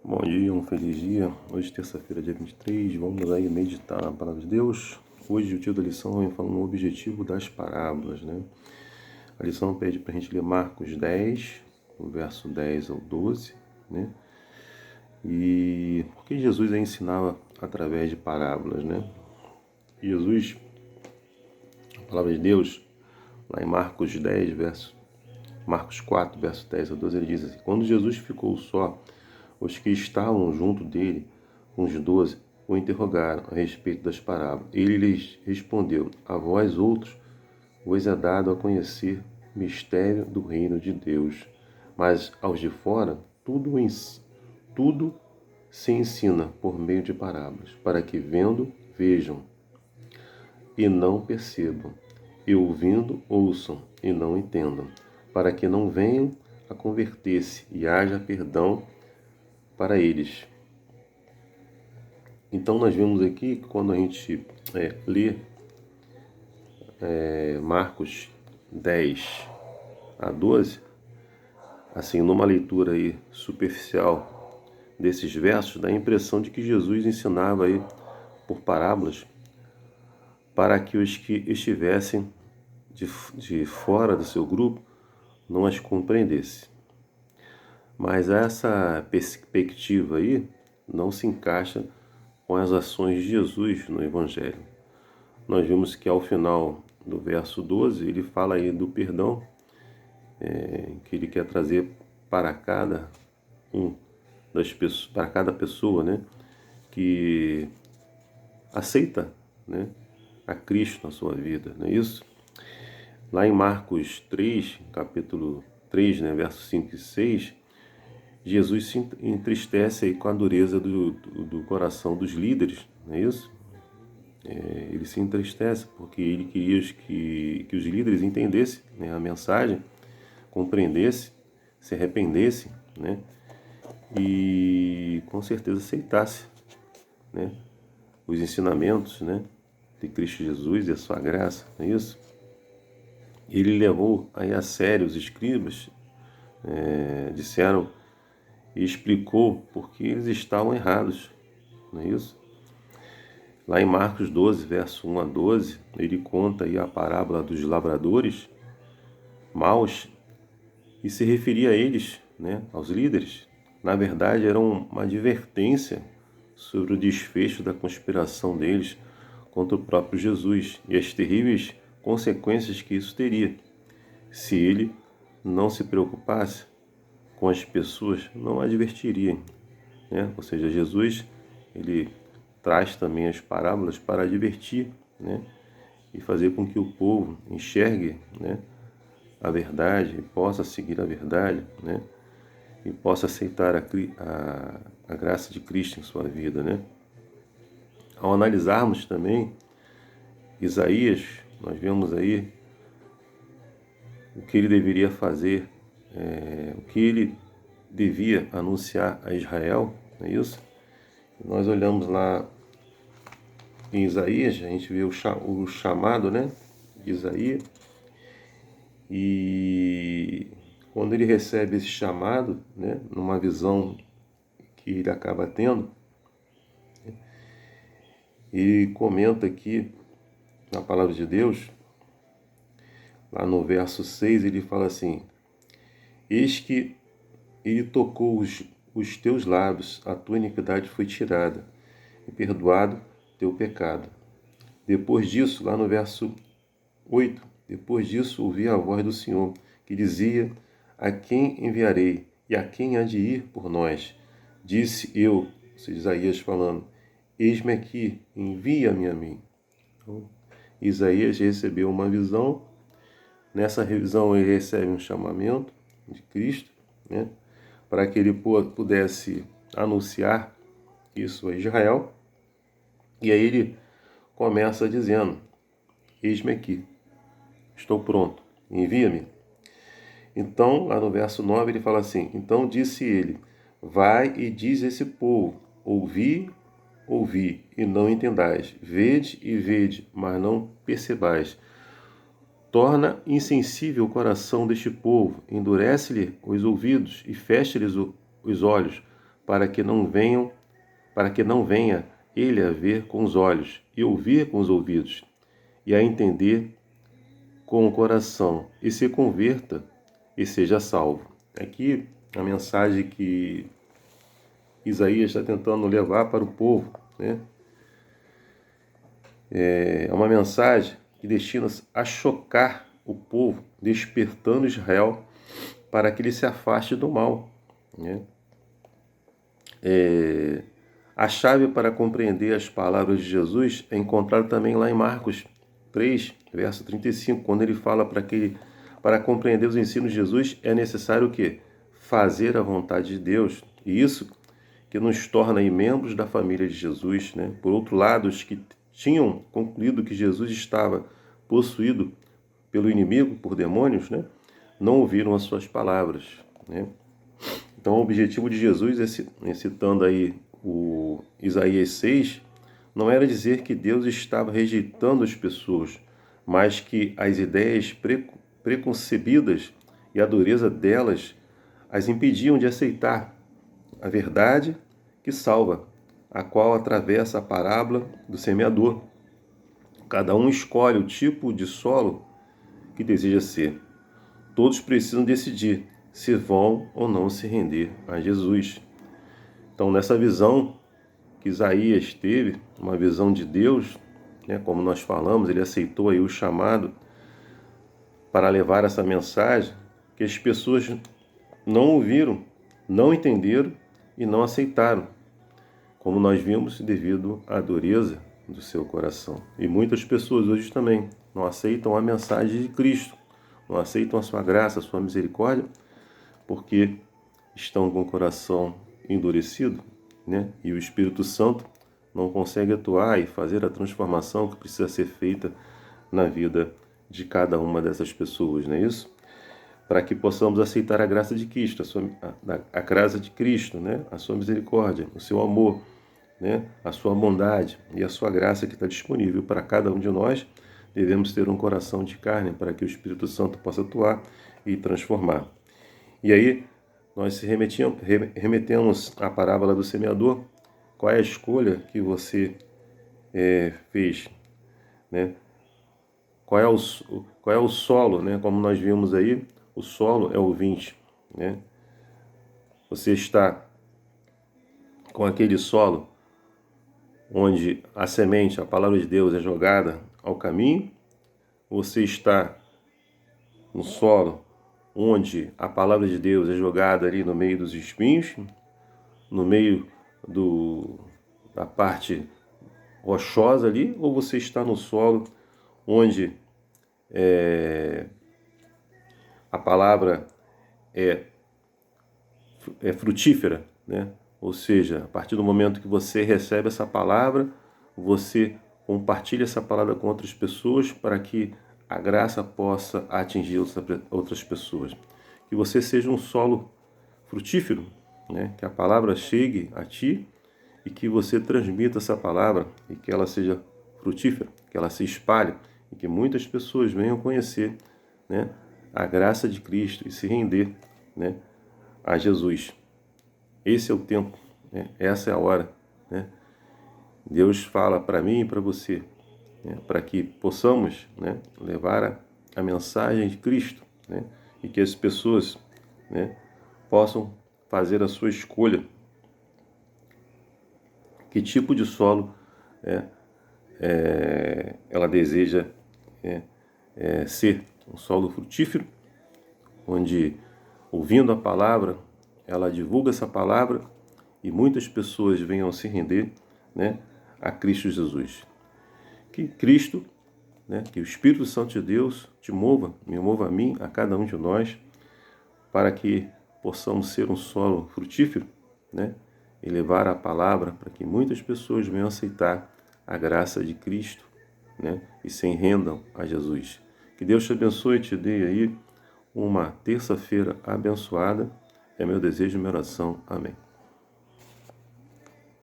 Bom dia, um feliz dia. Hoje, terça-feira, dia 23, vamos aí meditar na Palavra de Deus. Hoje, o título da lição vem falando o objetivo das parábolas, né? A lição pede para a gente ler Marcos 10, do verso 10 ao 12, né? E porque Jesus ensinava através de parábolas, né? Jesus, a Palavra de Deus, lá em Marcos 4, verso 10 a 12, ele diz assim: Quando Jesus ficou só, os que estavam junto dele, uns 12, o interrogaram a respeito das parábolas. Ele lhes respondeu: A vós outros vos é dado a conhecer o mistério do reino de Deus, mas aos de fora tudo se ensina por meio de parábolas, para que vendo, vejam e não percebam, e ouvindo, ouçam e não entendam, para que não venham a converter-se e haja perdão para eles. Então nós vemos aqui que quando a gente lê Marcos 10 a 12, assim, numa leitura aí superficial desses versos, dá a impressão de que Jesus ensinava aí por parábolas para que os que estivessem de fora do seu grupo não as compreendessem. Mas essa perspectiva aí não se encaixa com as ações de Jesus no Evangelho. Nós vimos que ao final do verso 12, ele fala aí do perdão que ele quer trazer para cada para cada pessoa, né, que aceita, né, a Cristo na sua vida, não é isso? Lá em Marcos 3, capítulo 3, né, versos 5 e 6, Jesus se entristece aí com a dureza do coração dos líderes, não é isso? Ele se entristece porque ele queria que os líderes entendessem, né, a mensagem, compreendessem, se arrependessem, né, e com certeza aceitassem, né, os ensinamentos, né, de Cristo Jesus e a sua graça, não é isso? Ele levou aí a sério os escribas, disseram e explicou porque eles estavam errados, não é isso? Lá em Marcos 12, verso 1 a 12, ele conta aí a parábola dos lavradores maus e se referia a eles, né, aos líderes. Na verdade, era uma advertência sobre o desfecho da conspiração deles contra o próprio Jesus e as terríveis consequências que isso teria. Se ele não se preocupasse com as pessoas, não advertiria, né? Ou seja, Jesus, ele traz também as parábolas para advertir, né, e fazer com que o povo enxergue, né, a verdade, possa seguir a verdade, né, e possa aceitar a graça de Cristo em sua vida, né. Ao analisarmos também Isaías, nós vemos aí o que ele deveria fazer, o que ele devia anunciar a Israel, não é isso? Nós olhamos lá em Isaías, a gente vê o chamado, né, de Isaías, e quando ele recebe esse chamado, né, numa visão que ele acaba tendo, ele comenta aqui na palavra de Deus, lá no verso 6, ele fala assim: Eis que ele tocou os teus lábios, a tua iniquidade foi tirada, e perdoado teu pecado. Depois disso, lá no verso 8, depois disso ouvi a voz do Senhor, que dizia: A quem enviarei? E a quem há de ir por nós? Disse eu, ou seja, Isaías falando: Eis-me aqui, envia-me a mim. Então, Isaías recebeu uma visão. Nessa visão ele recebe um chamamento de Cristo, né, para que ele pudesse anunciar isso a Israel. E aí ele começa dizendo: Eis-me aqui, estou pronto, envia-me. Então, lá no verso 9 ele fala assim: Então disse ele: Vai e diz a esse povo: Ouvi, ouvi, e não entendais. Vede e vede, mas não percebais. Torna insensível o coração deste povo, endurece-lhe os ouvidos e fecha-lhes os olhos, para que não venha ele a ver com os olhos, e ouvir com os ouvidos, e a entender com o coração, e se converta e seja salvo. Aqui a mensagem que Isaías está tentando levar para o povo, né? É uma mensagem que destina-se a chocar o povo, despertando Israel para que ele se afaste do mal, né? A chave para compreender as palavras de Jesus é encontrada também lá em Marcos 3, verso 35, quando ele fala para compreender os ensinos de Jesus é necessário o quê? Fazer a vontade de Deus. E isso que nos torna aí membros da família de Jesus, né? Por outro lado, os que tinham concluído que Jesus estava possuído pelo inimigo, por demônios, né? Não ouviram as suas palavras, né? Então, o objetivo de Jesus, citando aí o Isaías 6, não era dizer que Deus estava rejeitando as pessoas, mas que as ideias preconcebidas e a dureza delas as impediam de aceitar a verdade que salva, a qual atravessa a parábola do semeador. Cada um escolhe o tipo de solo que deseja ser. Todos precisam decidir se vão ou não se render a Jesus. Então, nessa visão que Isaías teve, uma visão de Deus, né, como nós falamos, ele aceitou aí o chamado para levar essa mensagem, que as pessoas não ouviram, não entenderam e não aceitaram, como nós vimos, devido à dureza do seu coração. E muitas pessoas hoje também não aceitam a mensagem de Cristo, não aceitam a sua graça, a sua misericórdia, porque estão com o coração endurecido, né? E o Espírito Santo não consegue atuar e fazer a transformação que precisa ser feita na vida de cada uma dessas pessoas, não é isso? Para que possamos aceitar a graça de Cristo, a graça de Cristo, né? A sua misericórdia, o seu amor, né? A sua bondade e a sua graça que está disponível para cada um de nós. Devemos ter um coração de carne para que o Espírito Santo possa atuar e transformar. E aí, nós remetemos à parábola do semeador. Qual é a escolha que você fez, né? Qual é o solo, né? Como nós vimos aí, o solo é o ouvinte, né? Você está com aquele solo onde a semente, a palavra de Deus é jogada ao caminho? Você está no solo onde a palavra de Deus é jogada ali no meio dos espinhos, no meio da parte rochosa ali, ou você está no solo onde a palavra é frutífera, né? Ou seja, a partir do momento que você recebe essa palavra, você compartilha essa palavra com outras pessoas para que a graça possa atingir outras pessoas. Que você seja um solo frutífero, né? Que a palavra chegue a ti e que você transmita essa palavra e que ela seja frutífera, que ela se espalhe e que muitas pessoas venham conhecer, né, a graça de Cristo e se render, né, a Jesus. Esse é o tempo, né? Essa é a hora, né? Deus fala para mim e para você, né, para que possamos, né, levar a mensagem de Cristo, né, e que as pessoas, né, possam fazer a sua escolha. Que tipo de solo ela deseja ser? Um solo frutífero, onde, ouvindo a palavra, ela divulga essa palavra e muitas pessoas venham se render, né, a Cristo Jesus. Que Cristo, né, que o Espírito Santo de Deus te mova, me mova a mim, a cada um de nós, para que possamos ser um solo frutífero, né, e levar a palavra para que muitas pessoas venham aceitar a graça de Cristo, né, e se rendam a Jesus. Que Deus te abençoe e te dê aí uma terça-feira abençoada. É meu desejo e minha oração. Amém.